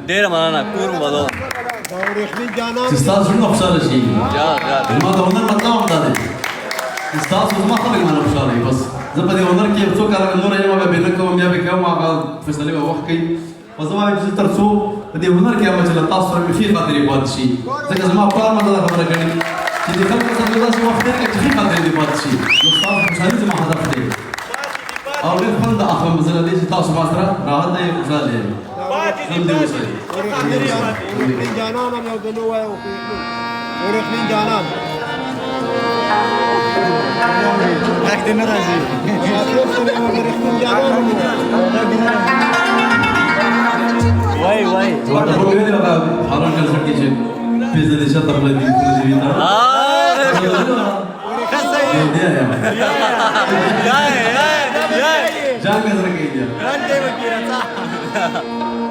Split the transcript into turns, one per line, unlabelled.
دير مانا كور مدو
تستاذ شنو بشار شيء
جا
ما ده هنر مطلع مداري تستاذ ما خلق معنا بشاري بس زبدي هنر كي بتوك على النور يوم بينكم يا بكم مع فيصلي وحكي وزمان بيجي ترسو بدي هنر كي أما جل تاصر في خاطري بعض شيء زي زمان بار ما ده خبر كني كذي خلق سنجدا شو وقت كي في خاطري بعض شيء تستاذ مشاري ما هذا فدي أولين فند أخم مثلا ليش تاصر ماسرة راحت ده يفعله جلدي وصل
ورخين جانان انا قالوا ورخين جانان هكذا نرازي
واي واي
وانا بقول لك حرام كان سكتي بيزا دي شطر بلدي كل دي
يا
جان كسر كيديا
Grande,